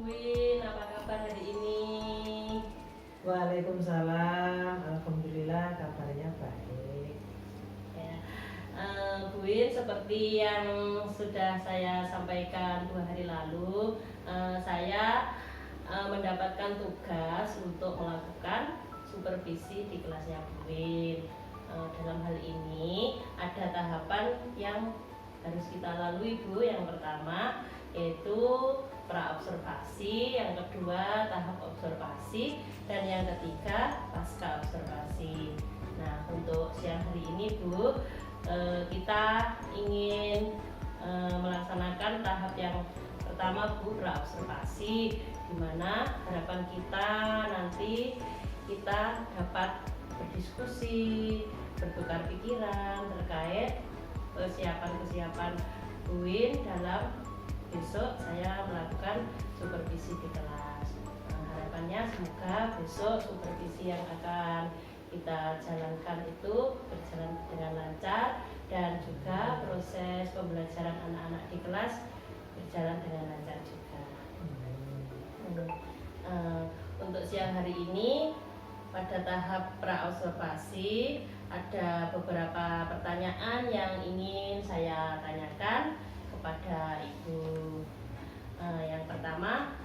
Win, apa kabar hari ini? Waalaikumsalam, alhamdulillah kabarnya baik. Ya, Bu Win, seperti yang sudah saya sampaikan 2 hari lalu, saya mendapatkan tugas untuk melakukan supervisi di kelasnya Bu Win. Dalam hal ini ada tahapan yang harus kita lalui, Bu. Yang pertama yaitu pra-observasi, yang kedua tahap observasi, dan yang ketiga pasca observasi. Nah, untuk siang hari ini, Bu, kita ingin melaksanakan tahap yang pertama, Bu, pra-observasi, di mana harapan kita nanti kita dapat berdiskusi, bertukar pikiran terkait persiapan-persiapan Bu Win dalam besok saya melakukan supervisi di kelas. Harapannya semoga besok supervisi yang akan kita jalankan itu berjalan dengan lancar, dan juga proses pembelajaran anak-anak di kelas berjalan dengan lancar juga. Untuk siang hari ini pada tahap pra-observasi ada beberapa pertanyaan yang ingin saya tanyakan kepada Ibu. Yang pertama,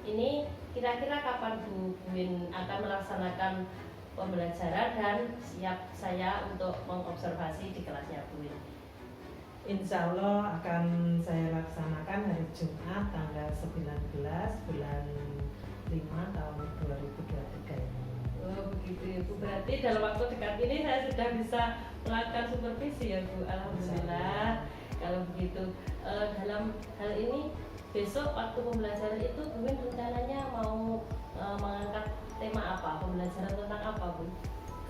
ini kira-kira kapan Bu Win akan melaksanakan pembelajaran dan siap saya untuk mengobservasi di kelasnya Bu Win? Insya Allah akan saya laksanakan hari Jumat tanggal 19 bulan 5 tahun 2023 ini. Oh begitu ya Bu, berarti dalam waktu dekat ini saya sudah bisa melakukan supervisi ya Bu, alhamdulillah. Kalau begitu, dalam hal ini besok waktu pembelajaran itu Bu Win rencananya mau mengangkat tema apa? Pembelajaran tentang apa Bu?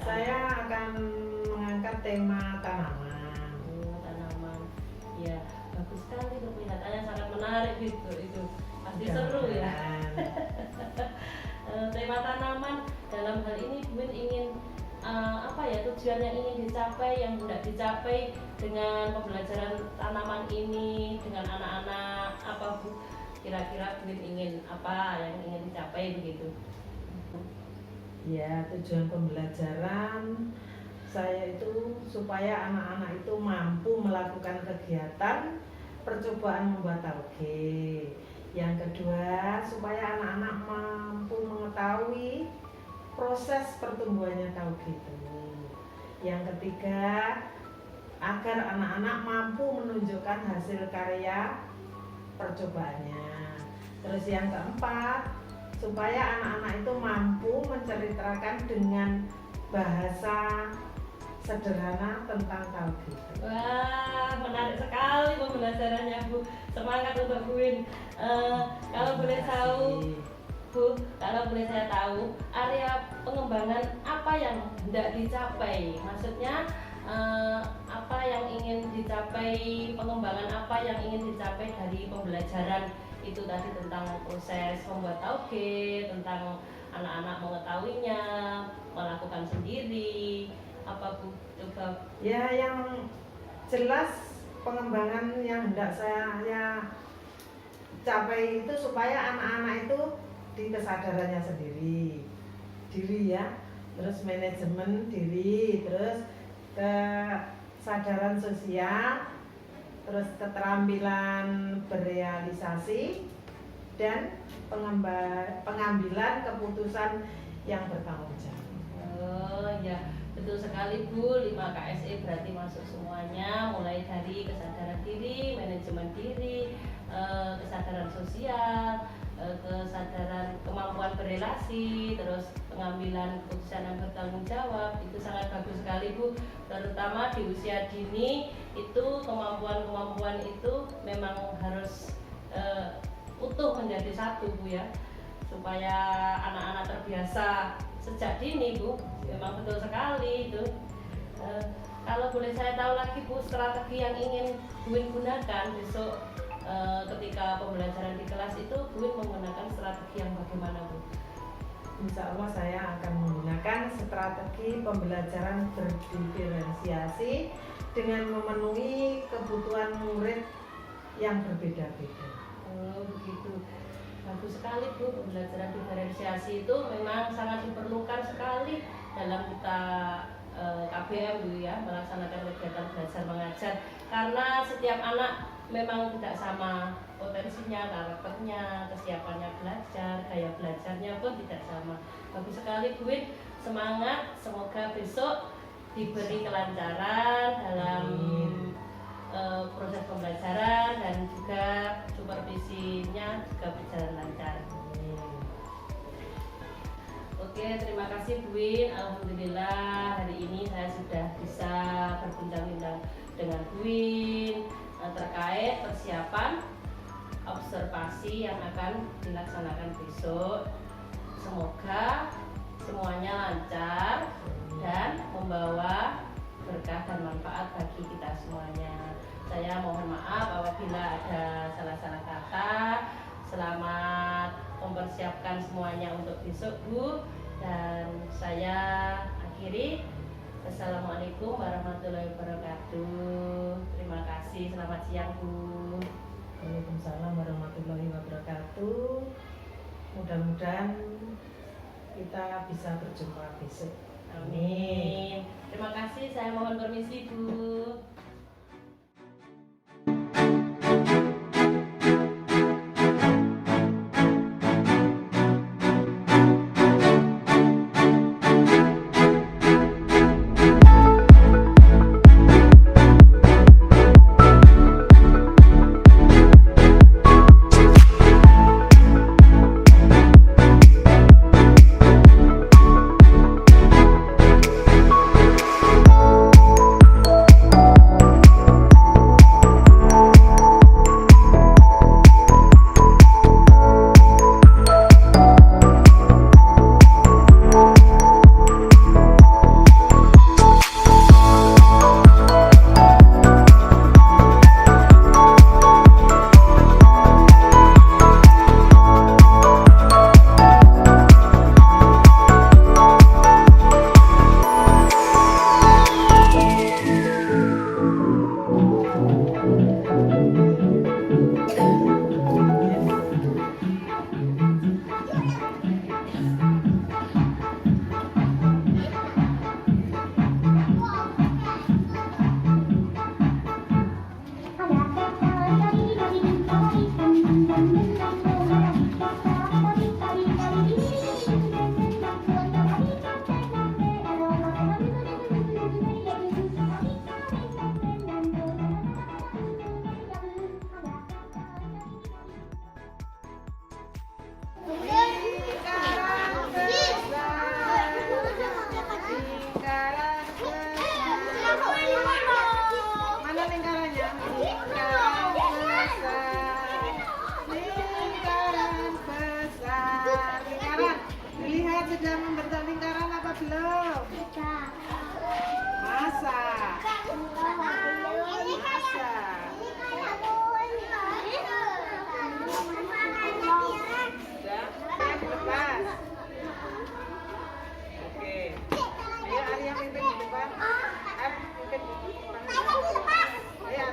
Saya akan mengangkat tema tanaman. Tanaman. Ya, bagus sekali tuh, kelihatannya sangat menarik gitu. Itu pasti seru ya. Tema tanaman, dalam hal ini Bu Win ingin tujuan yang ingin dicapai, yang hendak dicapai dengan pembelajaran tanaman ini dengan anak-anak apa Bu? Kira-kira Bu Win ingin apa yang ingin dicapai begitu? Ya, tujuan pembelajaran saya itu supaya anak-anak itu mampu melakukan kegiatan percobaan membuat tauge. Yang kedua, supaya anak-anak mampu mengetahui proses pertumbuhannya tauge itu. Yang ketiga, agar anak-anak mampu menunjukkan hasil karya percobaannya. Terus yang keempat, supaya anak-anak itu mampu menceritakan dengan bahasa sederhana tentang tauge. Wah, menarik sekali pembelajarannya Bu. Semangat untuk Bu Win. Kalau boleh tahu Bu, kalau boleh saya tahu, area pengembangan apa yang hendak dicapai? Maksudnya apa yang ingin dicapai, pengembangan apa yang ingin dicapai dari pembelajaran itu tadi tentang proses membuat tauge, tentang anak-anak mengetahuinya, melakukan sendiri, apa Bu? Coba. Ya, yang jelas pengembangan yang hendak saya capai itu supaya anak-anak itu di kesadarannya sendiri, diri ya, terus manajemen diri, terus kesadaran sosial, terus keterampilan berealisasi, dan pengambilan keputusan yang bertanggung jawab. Oh ya, betul sekali Bu. 5 KSE berarti masuk semuanya, mulai dari kesadaran diri, manajemen diri, kesadaran sosial, kesadaran kemampuan berelasi, terus pengambilan keputusan yang bertanggung jawab. Itu sangat bagus sekali Bu, terutama di usia dini itu kemampuan-kemampuan itu memang harus utuh menjadi satu Bu ya, supaya anak-anak terbiasa sejak dini Bu. Memang betul sekali itu. Kalau boleh saya tahu lagi Bu, strategi yang ingin Bu Win gunakan besok ketika pembelajaran di kelas itu, Bu Win menggunakan strategi yang bagaimana Bu? Insya Allah saya akan menggunakan strategi pembelajaran berdiferensiasi dengan memenuhi kebutuhan murid yang berbeda-beda. Oh begitu, bagus sekali. sekali Bu, pembelajaran diferensiasi itu memang sangat diperlukan sekali dalam kita KBM Bu ya, melaksanakan kegiatan belajar mengajar, karena setiap anak memang tidak sama potensinya, karakternya, kesiapannya belajar, gaya belajarnya pun tidak sama. Bagus sekali Bu, semangat, semoga besok diberi kelancaran dalam proses pembelajaran dan juga supervisinya juga berjalan lancar. Oke, terima kasih Bu Win. Alhamdulillah hari ini saya sudah bisa berbincang-bincang dengan Bu Win terkait persiapan observasi yang akan dilaksanakan besok. Semoga semuanya lancar dan membawa berkah dan manfaat bagi kita semuanya. Saya mohon maaf apabila ada salah-salah kata. Selamat mempersiapkan semuanya untuk besok Bu, dan saya akhiri. Assalamualaikum warahmatullahi wabarakatuh. Terima kasih, selamat siang Bu. Waalaikumsalam warahmatullahi wabarakatuh. Mudah-mudahan kita bisa berjumpa besok. Amin. Terima kasih, saya mohon permisi Bu. Sudah membentuk lingkaran apa belum? Masa? Lepas. Oke. Ayo Arya pimpin di depan. Pimpin. Ayo.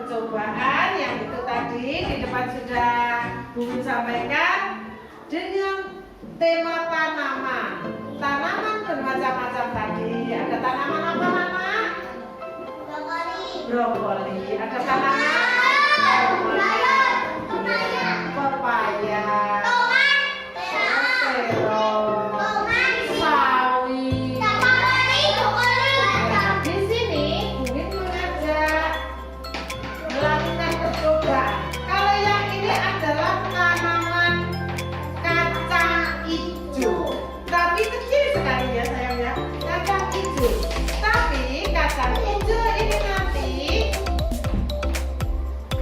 percobaan yang itu tadi di depan sudah Bu sampaikan dengan tema tanaman. Tanaman bermacam-macam tadi. Ada tanaman apa Mama? Brokoli. Ada tanaman pepaya, terong, sawi. Nah, di sini Bungin mengajak melakukan percobaan. Kalau yang ini adalah tanaman kacang hijau, tapi kecil sekali ya sayangnya, kacang hijau. Tapi kacang hijau ini nanti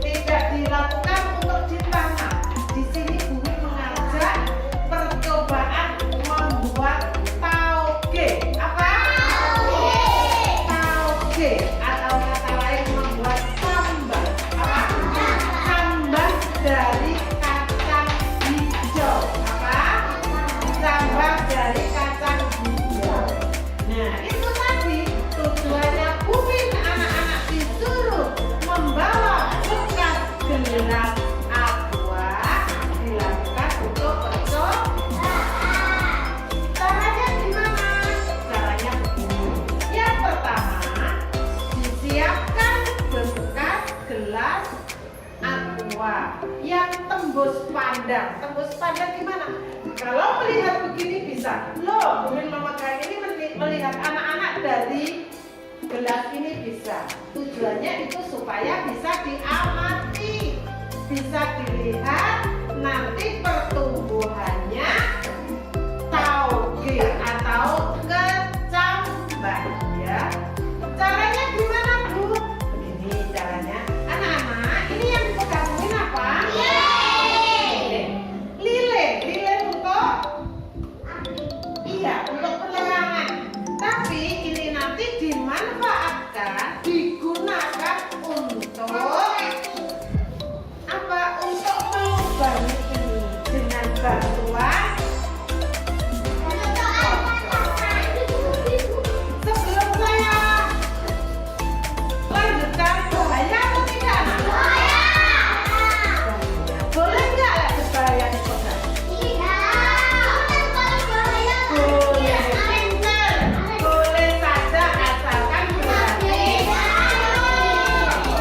tidak dilakukan untuk ditanam. Di sini Bungin mengajak percobaan membuat tauge. Apa? Tauge atau kata lain membuat sambal. Apa? Sambal dari kacang hijau. Apa? Sambal dari kacang hijau. Nah, itu tadi tujuannya Bungin anak-anak disuruh membawa bekas gelas aqua dilakukan untuk percobaan. Caranya gimana? Caranya begini. Yang pertama, disiapkan bekas gelas aqua yang tembus pandang. Tembus pandang gimana? Kalau melihat begini bisa. Loh, Bungin memegang ini melihat anak-anak dari gelas ini bisa. Tujuannya itu supaya bisa diamati, bisa dilihat nanti pertumbuhannya tauge atau kecambah ya. Caranya gimana Bu? Begini caranya. Anak-anak, ini yang dipegangin apa? Lilin untuk iya, untuk penerangan. Tapi ini nanti dimanfaatkan, digunakan untuk apa? Untuk melubangi ini dengan bantuan sebelum saya lanjutkan, bahaya atau tidak? Boleh nggak ya bahaya dipegang? Boleh saja asalkan berhati.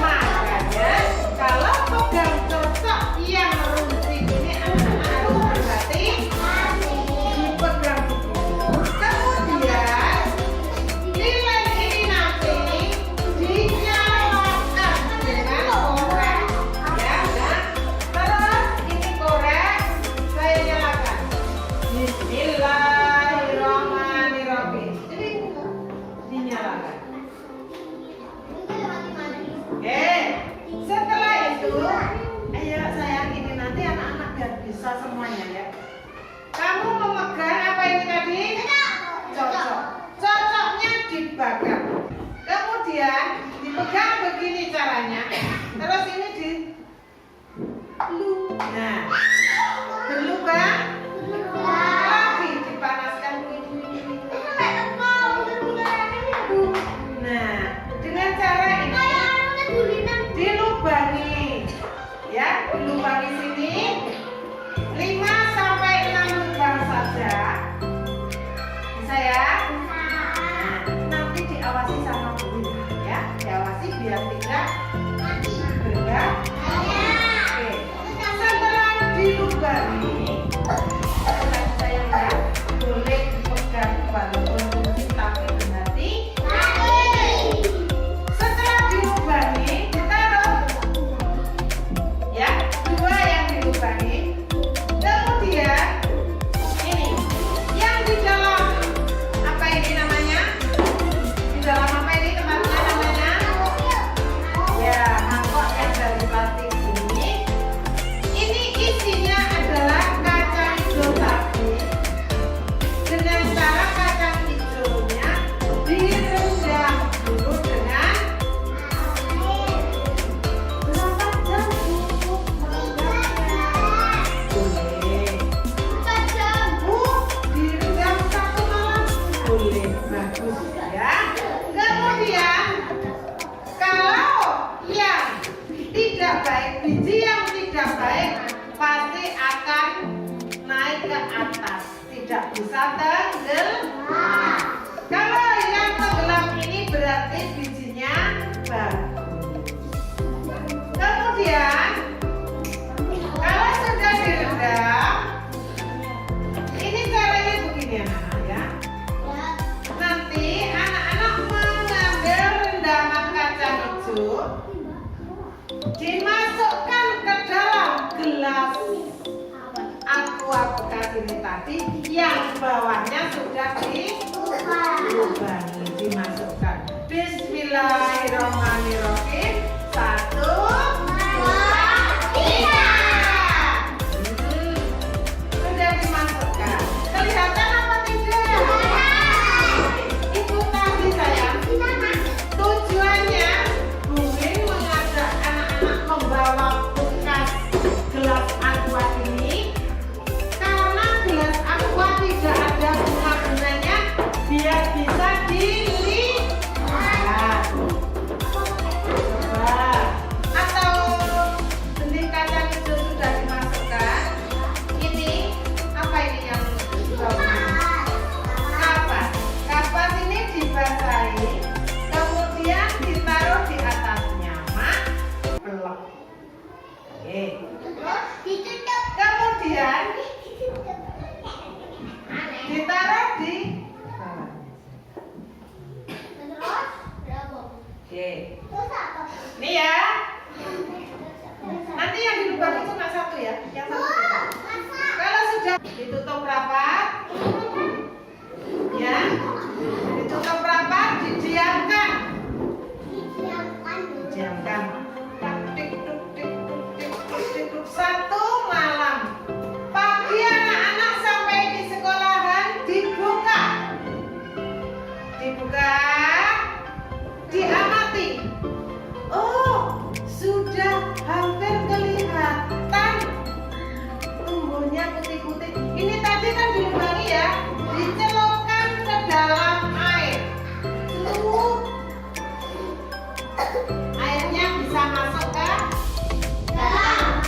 Makanya kalau pegang cocok yang runcing ini anak-anak harus berhati. Dipegang begini. Kemudian lilin ini nanti dinyalakan dengan korek. Ya, nah. Terus ini korek saya nyalakan. Bismillahirrahmanirrahim. Jadi dinyalakan. Setelah itu, ayo sayang, ini nanti anak-anak biar bisa semuanya ya. Kamu memegang apa ini tadi? Cocok. Cocoknya dibakar. Kemudian dipegang begini caranya. Terus ini di nah, berlubang lagi dipanaskan begini. Nah, dengan cara ini dilubangi ya, dilubangi sini 5 sampai 6 lubang saja. Bisa ya? Nah, nanti diawasi sama Bu ya, diawasi biar tidak bergerak. Oke. Setelah dilubangi, saya lihat boleh dipegang walaupun mungkin tapi berhati. Setelah dilubangi, ditaruh ya, 2 yang dilubangi. Kemudian ini yang di dalam apa ini namanya? Di dalam apa ini tempatnya namanya? Ya, mangkok yang dari plastik ini isinya adalah tidak baik, biji yang tidak baik pasti akan naik ke atas, tidak bisa tenggelam. Kalau yang tenggelam ini berarti bijinya bagus. Kemudian kalau sudah direndam, ini caranya begini anak-anak ya. Nanti anak-anak mengambil rendaman kacang hijau, dimasukkan ke dalam gelas aqua bekas ini tadi, yang bawahnya sudah dilubangi, dimasukkan. Bismillahirrahmanirrahim. 1, 2, 3. Sudah dimasukkan. Kelihatan apa tidak? Itu tadi sayang. Tujuannya Bu Win mengajak anak-anak membawa bekas gelas aqua ini karena gelas aqua tidak ada bunga-bunganya, biar bisa dilihat. Coba. Atau benih kacang hijau sudah dimasukkan. Ini apa ini yang bawah? Kapas. Kapas ini dibasahi, kemudian ditaruh di atasnya. Pelek. Oke. Kemudian ditaruh di bawahnya. Oke. Ini ya. Nanti yang dilubangi cuma satu ya. Yang satu tidak. Kalau sudah ditutup rapat, ya, ditutup rapat, didiamkan. Didiamkan. Satu malam. Pagi anak-anak sampai di sekolahan dibuka. Diamati. Oh, sudah hampir kelihatan tumbuhnya putih-putih. Ini tadi kan dilubangi ya, dicelupkan ke dalam air. Airnya bisa masuk ke dalam.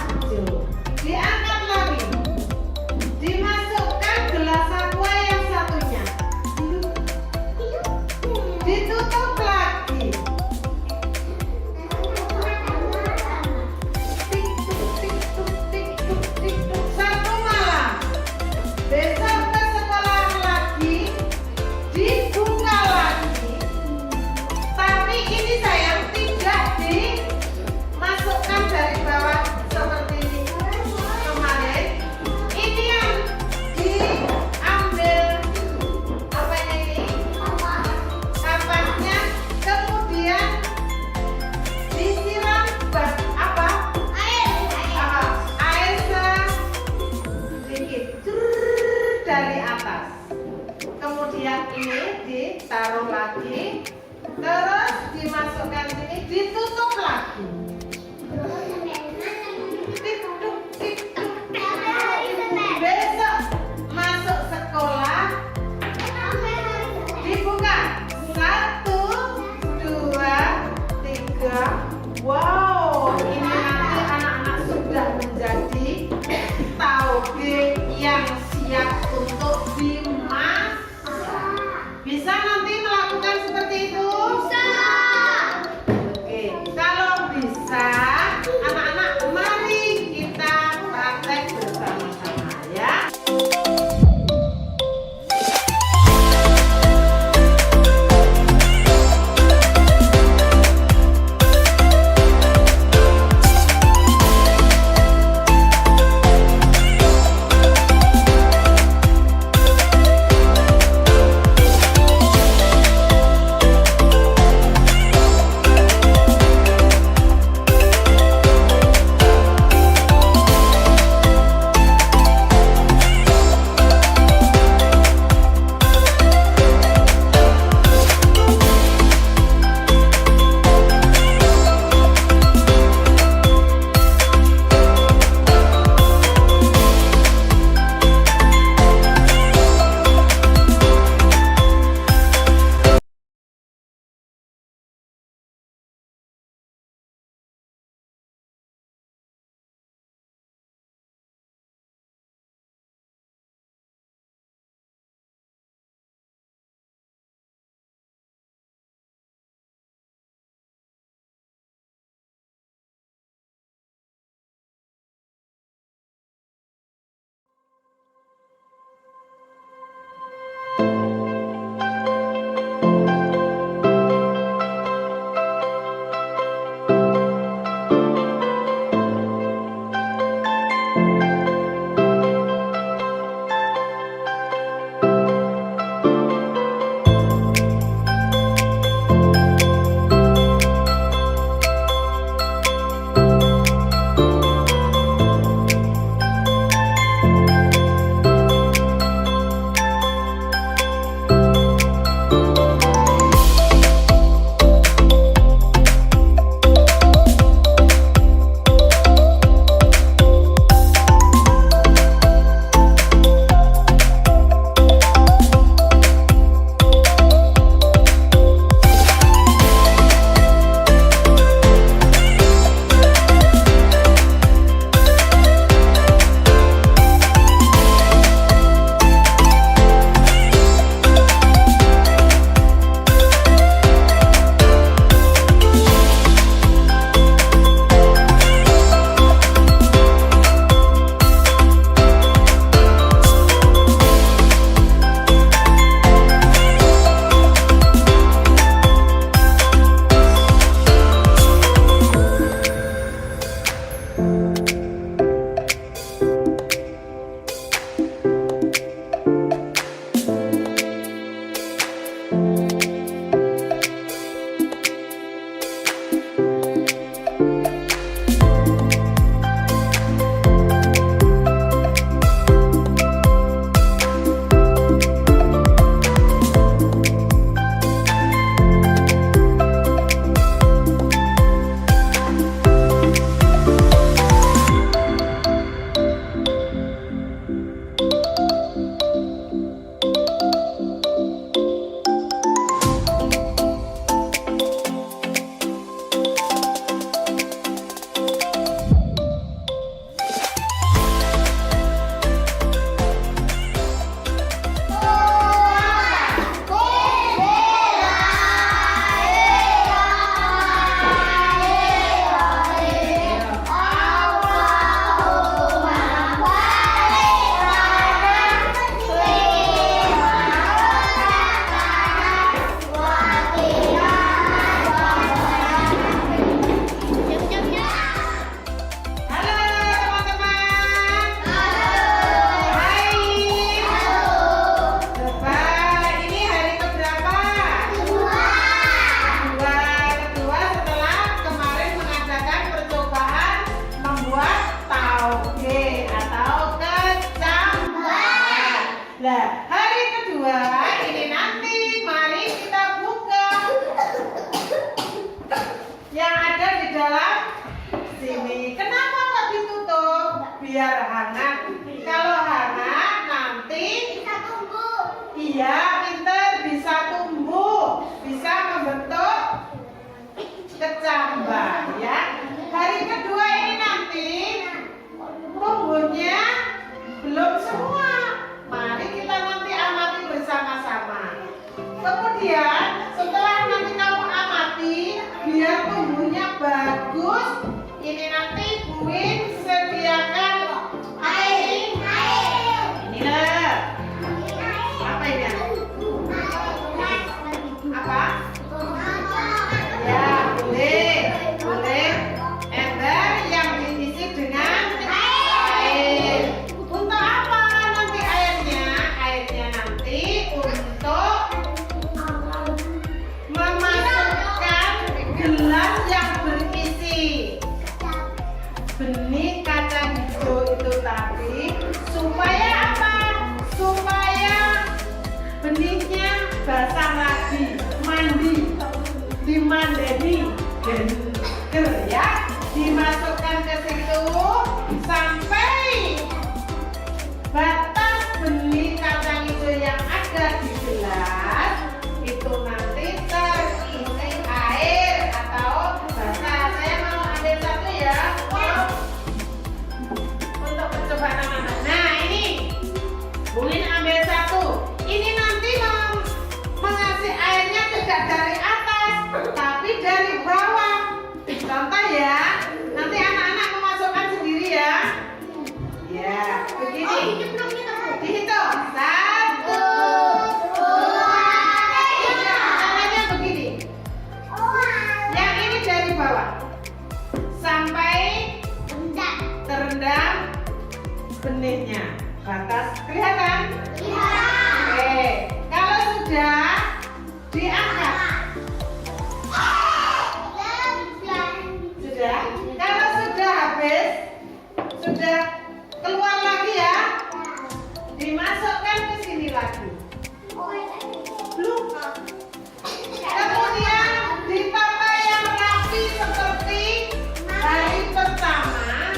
Diangkat lagi, dimasukkan gelas aqua yang satunya, ditutup lagi. Tik tuk tik tuk tik tuk. Satu malam, besok ke sekolah lagi biar hangat. Kalau hangat nanti Bisa tumbuh. iya pinter bisa tumbuh, bisa membentuk kecambah ya. Hari kedua ini nanti tumbuhnya belum semua. Mari kita nanti amati bersama-sama. Kemudian setelah nanti kamu amati biar tumbuhnya bagus, ini nanti Bu Win sediakan air. Ini loh. Apa ini? Apa? Ya, boleh ember yang diisi dengan air. Untuk apa nanti airnya? Airnya nanti untuk memasukkan gelas yang berisi benih kacang hijau itu tadi, supaya apa? Supaya benihnya basah lagi, dimandeni ger ya, dimasukkan ke situ sampai batas benih kacang hijau yang ada di gelas itu nanti terisi air atau basah. Saya mau ambil satu ya untuk percobaan anak-anak. Nah ini Bu Win ambil satu. Ini nanti mengasih airnya tidak dari atas tapi dari bawah. Contoh ya, nanti anak-anak memasukkan sendiri ya. Ya, begini. Dihitung. 1, 2, 3. Caranya begini. Yang ini dari bawah sampai terendam benihnya. Batas kelihatan? Oke. Kalau sudah diangkat. Sudah. Kalau sudah habis, sudah keluar lagi ya. Dimasukkan ke sini lagi. Belum. Kemudian ditata yang rapi seperti hari pertama.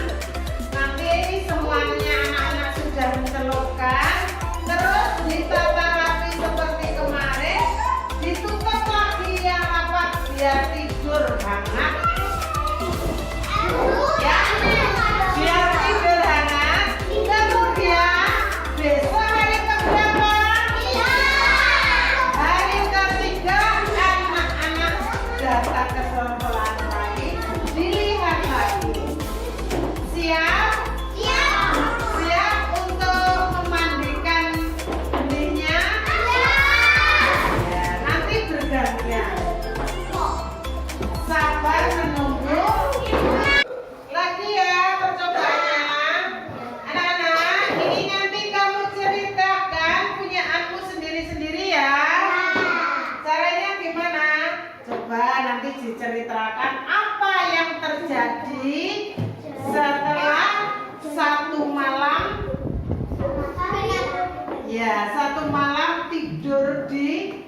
Nanti ini semuanya anak-anak sudah mencelupkan. Terus ditata rapi seperti kemarin. Ditutup lagi yang rapat biar tidur hangat. Ya, biar tidur hangat. Kemudian besok hari keberapa? Hari ketiga anak-anak datang ke sekolah lagi, dilihat lagi. Siap? Siap untuk memandikan benihnya? Ya, nanti bergantian. Sabar menunggu. Lagi ya percobaannya. Anak-anak, ini nanti kamu ceritakan punyaanmu sendiri-sendiri ya. Caranya gimana? Coba nanti diceritakan apa yang terjadi setelah satu malam. Ya, satu malam tidur di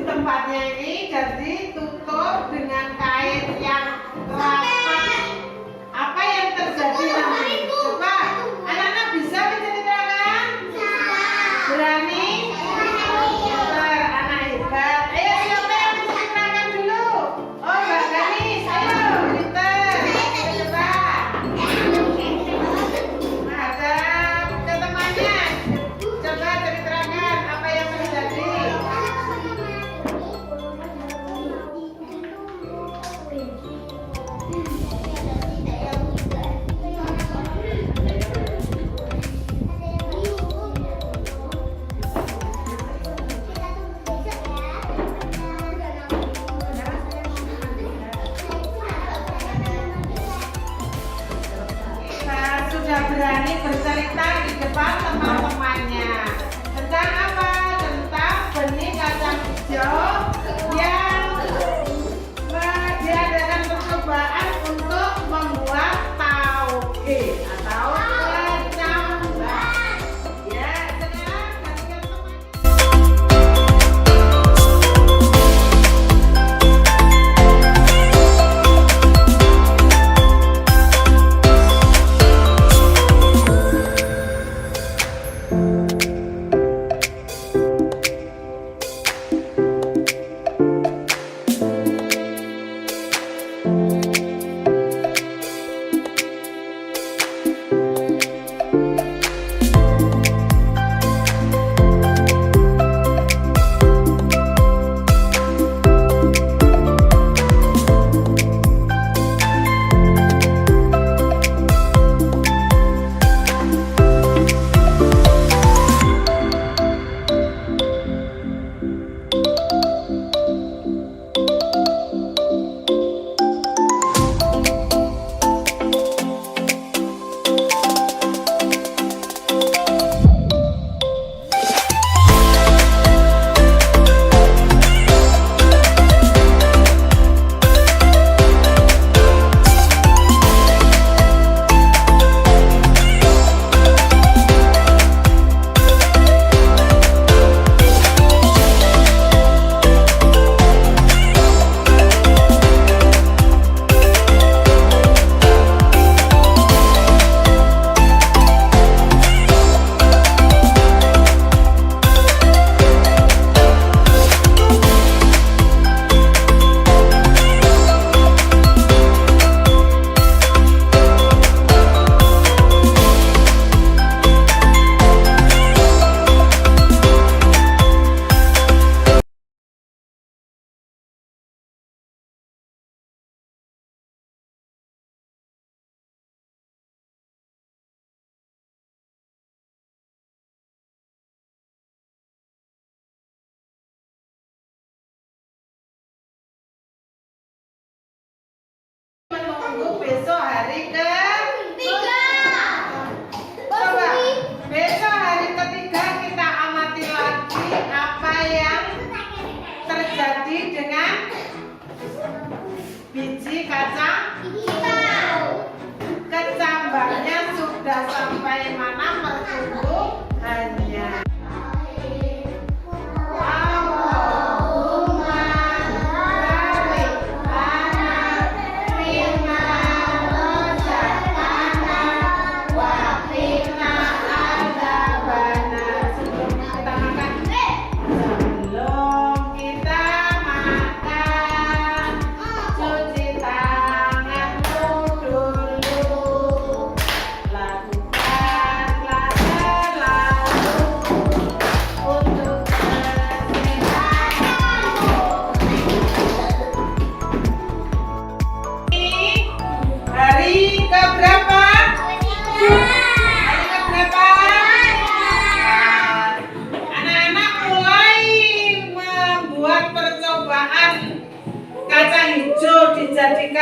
tempatnya ini, jadi tutup dengan kain yang rapat. Apa yang terjadi nanti? Coba anak-anak bisa menceritakan? Berani? Pintar, anak hebat. Ayo siapa yang menceritakan dulu? Oh Mbak Ganis, ayo pintar. Coba menghadap ke temannya. Coba ceritakan apa yang terjadi. Sudah berani bercerita di depan teman-temannya tentang apa? Tentang benih kacang hijau yang diadakan percobaan untuk membuat tauge atau kecambah. Ya, sekarang gantikan temannya.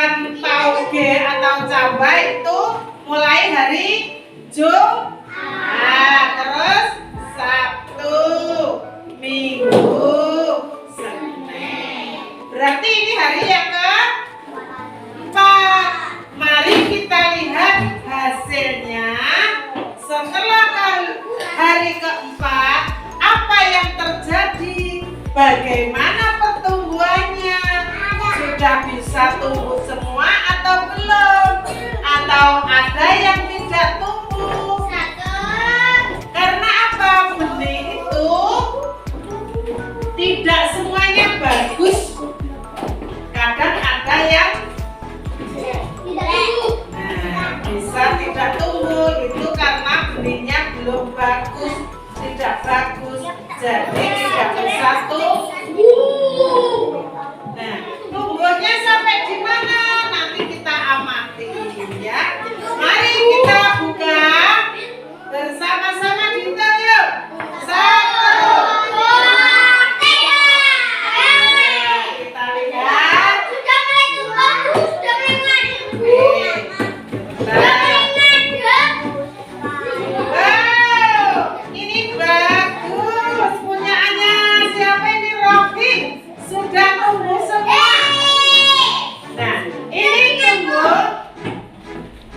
makan tauge atau cabai itu mulai hari Jumat, terus Sabtu, Minggu, Senin. Berarti ini hari yang keempat. Mari kita lihat hasilnya. Setelah hari keempat, apa yang terjadi? Bagaimana pertumbuhannya? Sudah bisa tumbuh semua atau belum? Atau ada yang tidak tumbuh? Karena apa? Benih itu tidak semuanya bagus. Kadang ada yang bisa tidak tumbuh, itu karena benihnya belum bagus, tidak bagus, jadi tidak bisa tumbuh. Nah, tumbuhnya sampai di mana? Nanti kita amati ya. Mari kita buka bersama-sama, dihitung yuk. 1, 2, 3. Kita lihat. Wow, ini bagus. Punyaannya siapa ini? Rofi. Sudah tumbuh semua. Nah, ini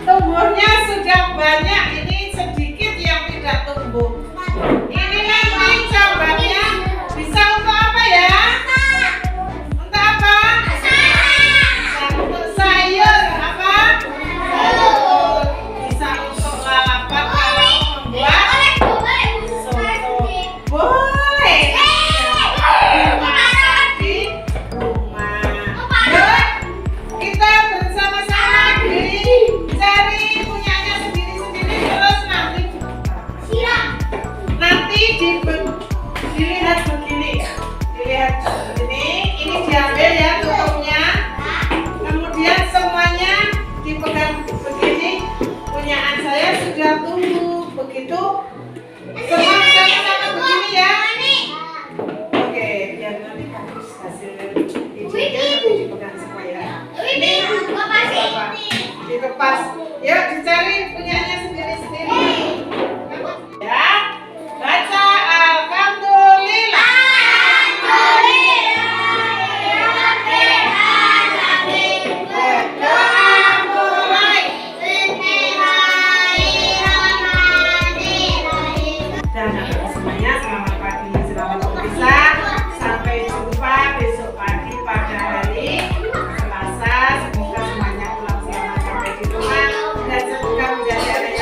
tumbuhnya sudah banyak. Ini sedikit yang tidak tumbuh. Ini nanti cabangnya bisa untuk apa ya? Untuk apa? Untuk sayur apa? Bisa untuk lalapan kalau membuat soto. Boleh. Dimasak di rumah. Yuk, kita bersama-sama cari punyanya sendiri-sendiri, terus nanti dilihat begini. Dilihat begini, ini diambil ya tutupnya. Kemudian semuanya dipegang begini. Punyaan saya sudah tumbuh. Begitu semua sama-sama begini ya. Oke, biar nanti bagus hasilnya. Izinnya nanti dipegang semua ya. Ini dikepas. Yuk dicari punyanya sendiri-sendiri. Ya, baca alhamdulillah. Berdoa mulai. Dan semuanya selamat pagi, selamat berpisah. Sampai jumpa besok pagi pada hari Selasa. Semoga semuanya pulang selamat sampai di rumah dan semoga menjadi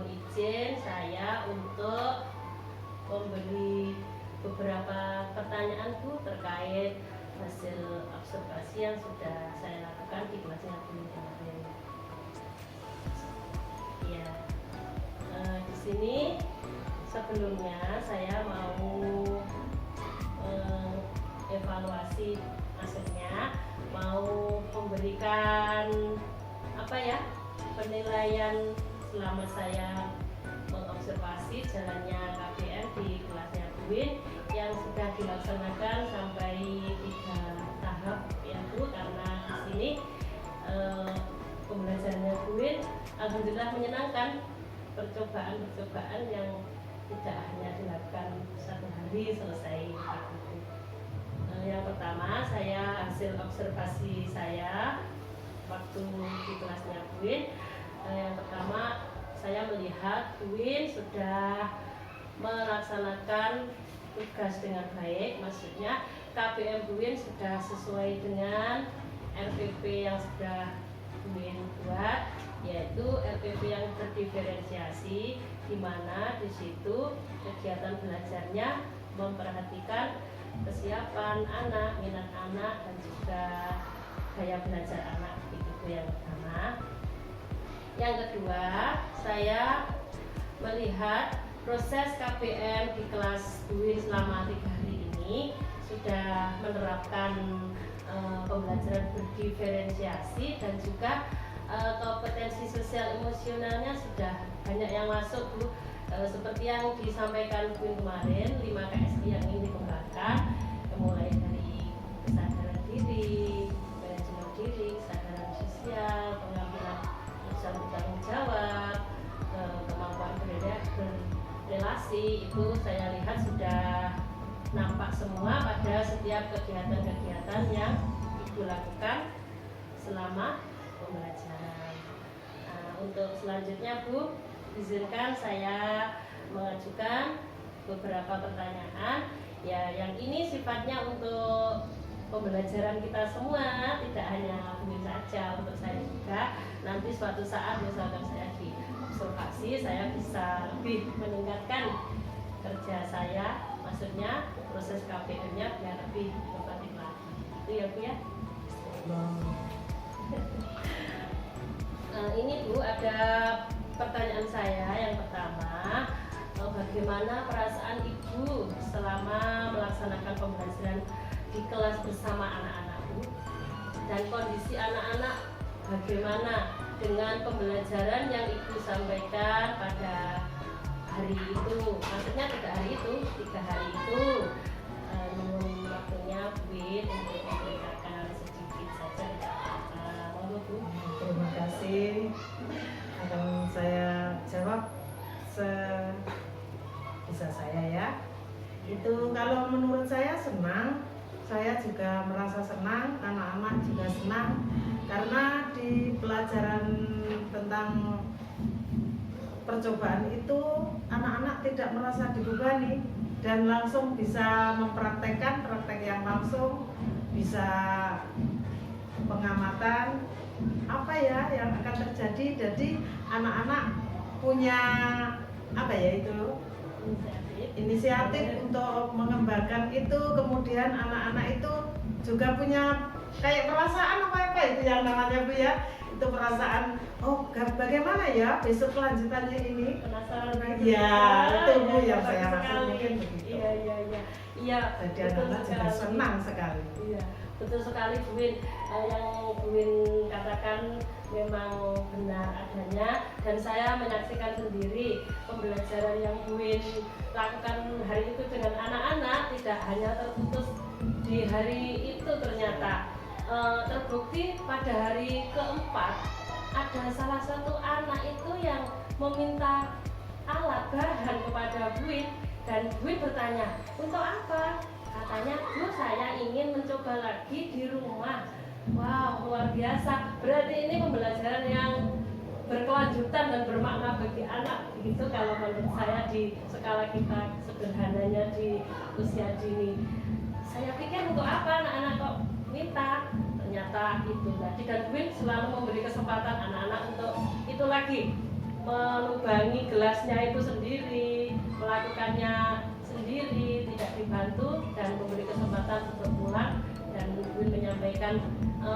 mohon izin saya untuk memberi beberapa pertanyaan Bu terkait hasil observasi yang sudah saya lakukan di kelasnya Bu kemarin. Ya, di sini sebelumnya saya mau evaluasi, maksudnya mau memberikan penilaian selama saya mengobservasi jalannya KBM di kelasnya Buin yang sudah dilaksanakan sampai 3 tahap ya Bu, karena di sini pembelajarannya Buin alhamdulillah menyenangkan, percobaan yang tidak hanya dilakukan 1 hari selesai gitu. Yang pertama, hasil observasi saya waktu di kelasnya Buin, yang pertama saya melihat Buin sudah melaksanakan tugas dengan baik, maksudnya KBM Buin sudah sesuai dengan RPP yang sudah Buin buat, yaitu RPP yang terdiferensiasi, di mana di situ kegiatan belajarnya memperhatikan kesiapan anak, minat anak, dan juga gaya belajar anak. Itu yang pertama. Yang kedua, saya melihat proses KBM di kelas Buin selama 3 hari ini sudah menerapkan pembelajaran berdiferensiasi, dan juga kompetensi sosial emosionalnya sudah banyak yang masuk Bu. Seperti yang disampaikan Bu kemarin, 5 KSI yang ingin dikembangkan, mulai dari kesadaran diri, manajemen diri, kesadaran sosial, pengambilan keputusan bertanggung jawab, kemampuan berrelasi, itu saya lihat sudah nampak semua pada setiap kegiatan-kegiatan yang Ibu lakukan selama pembelajaran. Untuk selanjutnya Bu, izinkan saya mengajukan beberapa pertanyaan ya, yang ini sifatnya untuk pembelajaran kita semua, tidak hanya Buin saja, untuk saya juga. Nanti suatu saat misalkan saya diobservasi, saya bisa lebih meningkatkan kerja saya, maksudnya proses KBM-nya biar lebih inovatif lagi. Itu ya Bu ya. Ini Bu, ada pertanyaan saya yang pertama, bagaimana perasaan Ibu selama melaksanakan pembelajaran di kelas bersama anak-anak Bu, dan kondisi anak-anak bagaimana dengan pembelajaran yang Ibu sampaikan pada hari itu, maksudnya 3 hari itu, 3 hari itu. Menunggu waktunya Buin untuk memberikan sedikit saja, tidak apa-apa. Mohon Bu. Terima kasih. Akan saya jawab sebisa saya ya. Itu kalau menurut saya senang, saya juga merasa senang, anak-anak juga senang, karena di pelajaran tentang percobaan itu anak-anak tidak merasa dibebani dan langsung bisa mempraktekkan praktek yang langsung, bisa pengamatan apa ya yang akan terjadi. Jadi anak-anak punya apa ya itu inisiatif untuk mengembangkan itu, kemudian anak-anak itu juga punya kayak perasaan apa itu yang namanya Bu ya, itu perasaan oh bagaimana ya besok kelanjutannya ini, Penasaran ya itu Bu yang ya, saya maksud sekali. mungkin begitu. Iya, Jadi anak-anak juga senang sekali. Iya, betul sekali Buin. Yang Buin katakan memang benar adanya, dan saya menyaksikan sendiri pembelajaran yang Buin lakukan hari itu dengan anak-anak tidak hanya terputus di hari itu, ternyata terbukti pada hari keempat ada salah satu anak itu yang meminta alat bahan kepada Buin, dan Buin bertanya, untuk apa? Katanya, Bu, saya ingin mencoba lagi di rumah. Wow, luar biasa. Berarti ini pembelajaran yang berkelanjutan dan bermakna bagi anak. Begitu kalau menurut saya di skala kita sederhananya di usia dini. Saya pikir untuk apa anak-anak kok minta? Ternyata itu tadi, dan Buin selalu memberi kesempatan anak-anak untuk itu lagi. melubangi gelasnya itu sendiri, melakukannya sendiri, tidak dibantu dan memberi kesempatan untuk pulang dan menyampaikan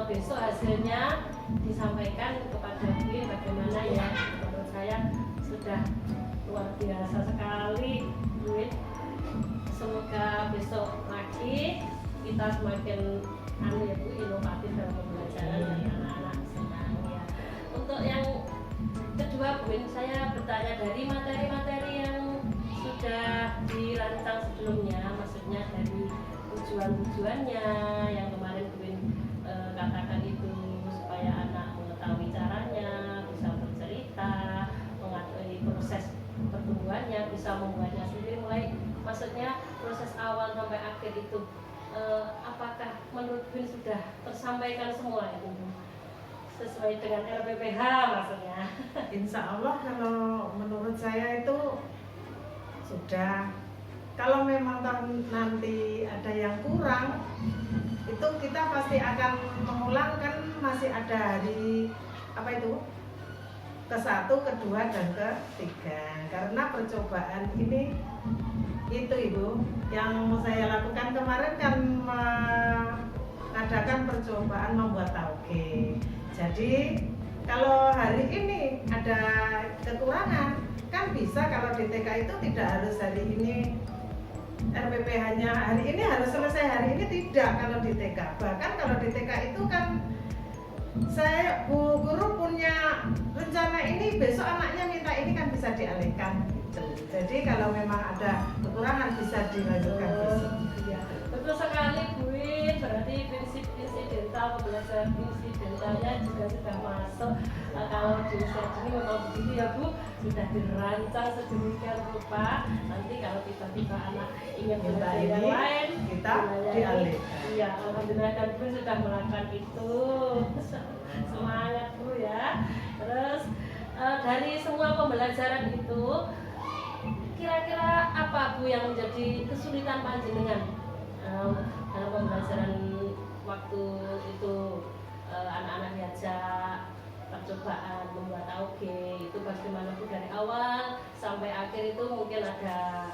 besok hasilnya disampaikan kepada Bu bagaimana ya. Menurut saya sudah luar biasa sekali Bu. Semoga besok lagi kita semakin ya Bu, inovatif dalam pembelajaran dari anak-anak senang ya. Untuk yang kedua Bu, saya bertanya dari materi-materi yang sudah dirancang sebelumnya, maksudnya dari tujuan-tujuannya yang kemarin Bu katakan itu supaya anak mengetahui caranya, bisa bercerita, mengetahui proses pertumbuhannya, bisa membuatnya sendiri mulai, maksudnya proses awal sampai akhir itu apakah menurut Bu sudah tersampaikan semua itu sesuai dengan RPPH maksudnya? Insya Allah kalau menurut saya itu sudah. Kalau memang nanti ada yang kurang, itu kita pasti akan mengulang, kan masih ada hari ke-1, ke-2, dan ke-3. Karena percobaan ini itu Ibu yang saya lakukan kemarin kan mengadakan percobaan membuat tauge. Jadi kalau hari ini ada kekurangan, kan bisa kalau di TK itu tidak harus hari ini RPPH-nya hari ini harus selesai hari ini, tidak kalau di TK. Bahkan kalau di TK itu kan saya Bu guru punya rencana ini, besok anaknya minta ini kan bisa dialihkan gitu. Jadi kalau memang ada kekurangan bisa dilanjutkan besok. Iya, betul sekali Bu. Berarti prinsip insidental, pembelajaran insidentalnya juga sudah masuk. Kalau di usia ini memang begitu ya Bu, sudah dirancang sedemikian rupa. Nanti kalau tiba-tiba anak ingin belajar yang lain, kita dialihkan. Iya, alhamdulillah dan Bu sudah melakukan itu. Semangat Bu ya. Terus dari semua pembelajaran itu, kira-kira apa Bu yang menjadi kesulitan panjenengan dalam pembelajaran waktu itu, anak-anak diajak percobaan membuat tauge itu bagaimana Bu dari awal sampai akhir itu mungkin ada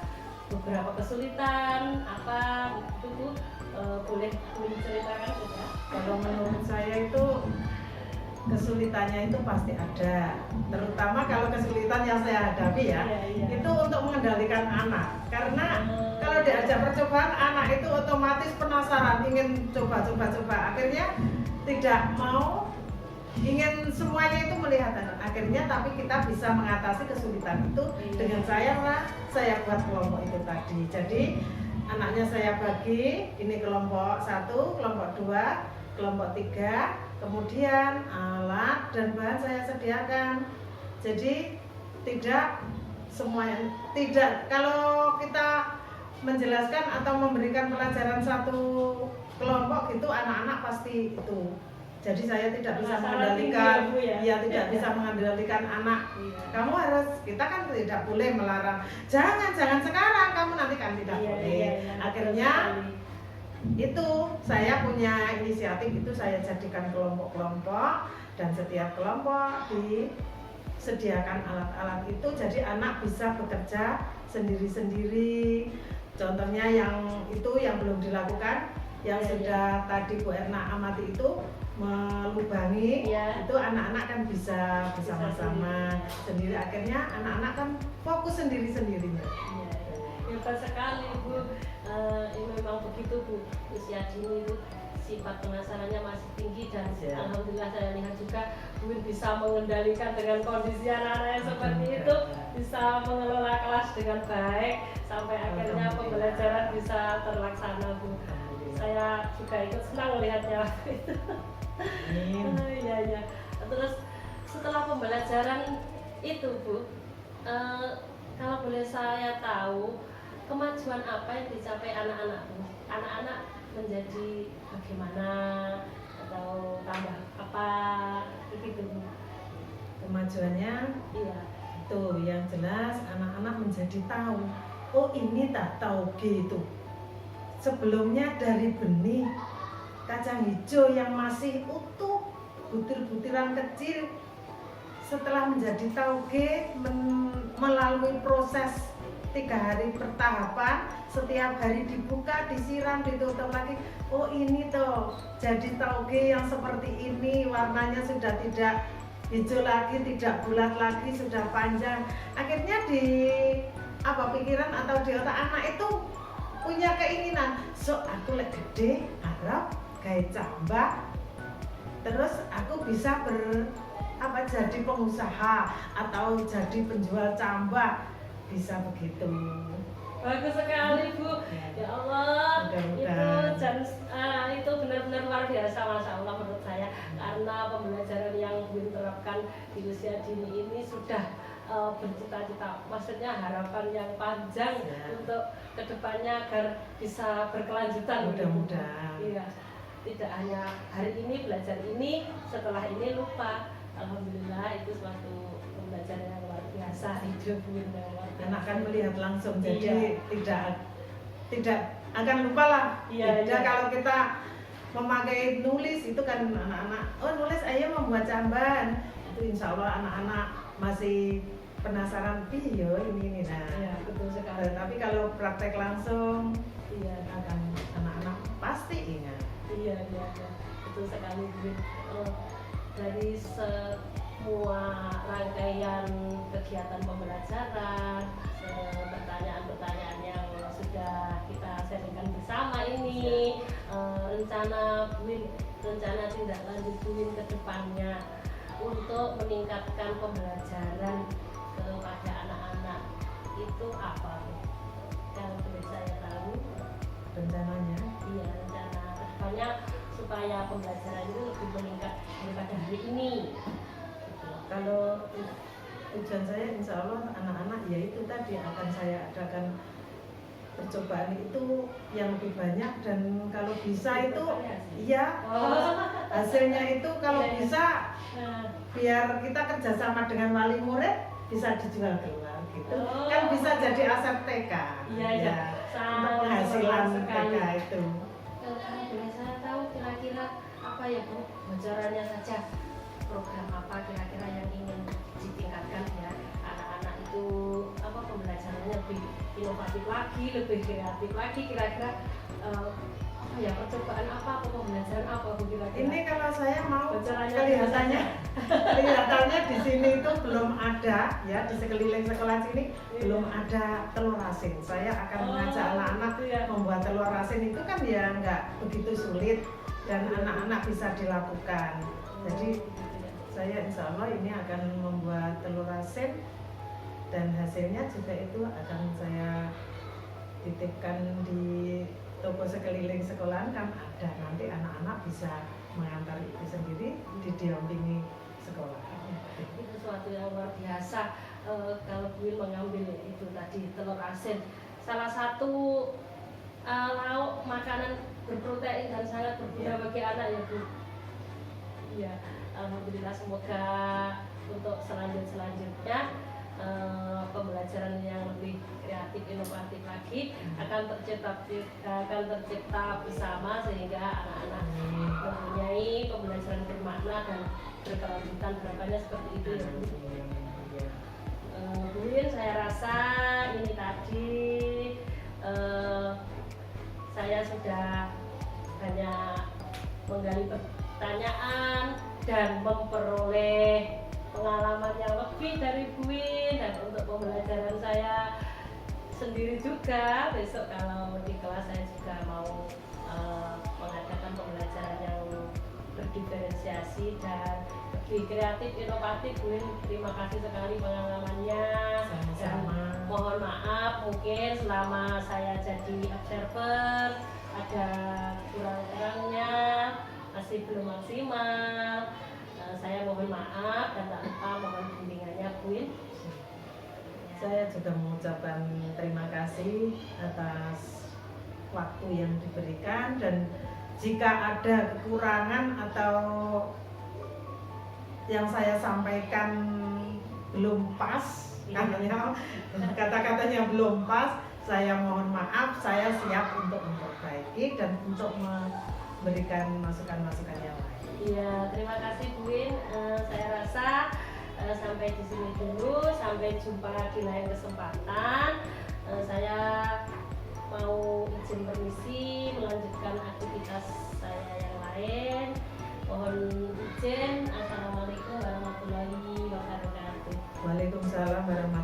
beberapa kesulitan apa itu Bu, boleh diceritakan sudah? Kalau menurut saya itu kesulitannya itu pasti ada, terutama kalau kesulitan yang saya hadapi ya, itu untuk mengendalikan anak. Karena kalau diajak percobaan, anak itu otomatis penasaran, ingin coba, akhirnya tidak mau, ingin semuanya itu melihat anak. Akhirnya tapi kita bisa mengatasi kesulitan itu dengan saya buat kelompok itu tadi. Jadi anaknya saya bagi, ini kelompok 1, kelompok 2, kelompok 3, kemudian alat dan bahan saya sediakan. Jadi tidak semuanya, tidak, kalau kita menjelaskan atau memberikan pelajaran satu kelompok gitu anak-anak pasti itu. Jadi saya tidak bisa mengendalikan, tidak bisa mengendalikan anak. Kamu harus, kita kan tidak boleh melarang. Jangan sekarang, kamu nanti kan tidak boleh. Akhirnya itu saya punya inisiatif itu, saya jadikan kelompok-kelompok dan setiap kelompok disediakan alat-alat itu, jadi anak bisa bekerja sendiri-sendiri. Contohnya yang itu yang belum dilakukan, yang sudah tadi Bu Erna amati itu melubangi, itu anak-anak kan bisa bersama-sama sendiri. Akhirnya anak-anak kan fokus sendiri-sendirinya. Hebat sekali Bu. Ini memang begitu Bu, usia dini itu sifat penasarannya masih tinggi dan alhamdulillah saya lihat juga Bu bisa mengendalikan dengan kondisi anak-anak seperti itu, bisa mengelola kelas dengan baik sampai akhirnya pembelajaran bisa terlaksana Bu. Saya juga ikut senang melihatnya itu. Iya. Terus setelah pembelajaran itu Bu, kalau boleh saya tahu kemajuan apa yang dicapai anak-anak Bu? Anak-anak menjadi bagaimana atau tambah apa begitu Bu? Kemajuannya itu yang jelas anak-anak menjadi tahu, oh ini tak tahu gitu. Sebelumnya dari benih kacang hijau yang masih utuh, butir-butiran kecil, setelah menjadi tauge melalui proses 3 hari bertahapan, setiap hari dibuka, disiram, ditutup lagi. Oh ini tuh jadi tauge yang seperti ini, warnanya sudah tidak hijau lagi, tidak bulat lagi, sudah panjang. Akhirnya di pikiran atau di otak anak itu punya keinginan, so aku lek gede harap gawe cambak, terus aku bisa jadi pengusaha atau jadi penjual cambak, bisa begitu. Bagus sekali Bu. Ya Allah, itu benar-benar luar biasa, Masya Allah menurut saya, karena pembelajaran yang diterapkan di usia dini ini sudah bercita-cita, maksudnya harapan yang panjang untuk kedepannya agar bisa berkelanjutan. Mudah-mudahan. Iya, tidak hanya hari ini belajar ini, setelah ini lupa. Alhamdulillah itu suatu pembelajaran yang luar biasa, hidup anak kan melihat langsung, jadi tidak akan lupa lah. Kalau kita memakai nulis itu kan anak-anak, oh nulis ayo membuat jamban, itu insya Allah anak-anak masih penasaran, iya ini nah. Iya, betul sekali. Tapi kalau praktek langsung, akan anak-anak pasti ingat. Iya, betul sekali Bu. Dari semua rangkaian kegiatan pembelajaran, pertanyaan-pertanyaan yang sudah kita sharingkan bersama ini, rencana tindak lanjut Buin ke depannya untuk meningkatkan pembelajaran kepada anak-anak itu apa? Yang boleh saya tahu rencananya? Iya, rencana ke depannya supaya pembelajaran itu lebih meningkat daripada hari ini. Kalau tujuan saya insya Allah anak-anak yaitu tadi akan saya adakan percobaan itu yang lebih banyak, dan kalau bisa itu hasilnya itu kalau bisa biar kita kerjasama dengan wali murid bisa dijual keluar gitu. Kan bisa jadi aset TK. Untuk penghasilan TK itu. Boleh saya tahu kira-kira apa ya Bu, bocorannya saja, program apa kira-kira yang ingin ditingkatkan ya anak-anak itu, pembelajarannya lebih inovatif lagi, lebih kreatif lagi, kira-kira percobaan apa pembelajaran apa Bu kira-kira? Ini kalau saya mau bocorannya kelihatannya di sini itu belum ada ya, di sekeliling sekolah sini belum ada telur asin. Saya akan mengajak anak-anak membuat telur asin, itu kan ya nggak begitu sulit dan anak-anak bisa dilakukan. Jadi saya insya Allah ini akan membuat telur asin, dan hasilnya juga itu akan saya titipkan di toko sekeliling sekolahan, kan ada, nanti anak-anak bisa mengantar itu sendiri, didampingi sekolah. Itu sesuatu yang luar biasa. Kalau Buin mengambil itu tadi telur asin, salah satu lauk makanan berprotein dan sangat berguna bagi anak ya Bu. Iya, alhamdulillah, semoga untuk selanjutnya pembelajaran yang lebih kreatif, inovatif lagi akan tercipta bersama, sehingga anak-anak mempunyai pembelajaran bermakna dan berkelanjutan. Harapannya seperti itu ya Bu. Buin, saya rasa ini tadi saya sudah banyak menggali pertanyaan dan memperoleh pengalaman yang lebih dari Buin, dan untuk pembelajaran saya sendiri juga besok kalau di kelas saya juga mau mengadakan pembelajaran yang berdiferensiasi dan lebih kreatif, inovatif. Buin, terima kasih sekali pengalamannya. Sama-sama. Dan mohon maaf mungkin selama saya jadi observer ada kurang-kurangnya, masih belum maksimal. Saya mohon maaf dan tak lupa mohon bimbingannya Buin. Saya juga mengucapkan terima kasih atas waktu yang diberikan, dan jika ada kekurangan atau yang saya sampaikan belum pas, kata-katanya belum pas, saya mohon maaf. Saya siap untuk memperbaiki dan untuk memberikan masukan-masukan yang lain. Iya, terima kasih Buin. Saya rasa sampai di sini dulu, sampai jumpa di lain kesempatan. Saya mau izin permisi melanjutkan aktivitas saya yang lain. Mohon izin. Assalamualaikum warahmatullahi wabarakatuh. Waalaikumsalam warahmatullahi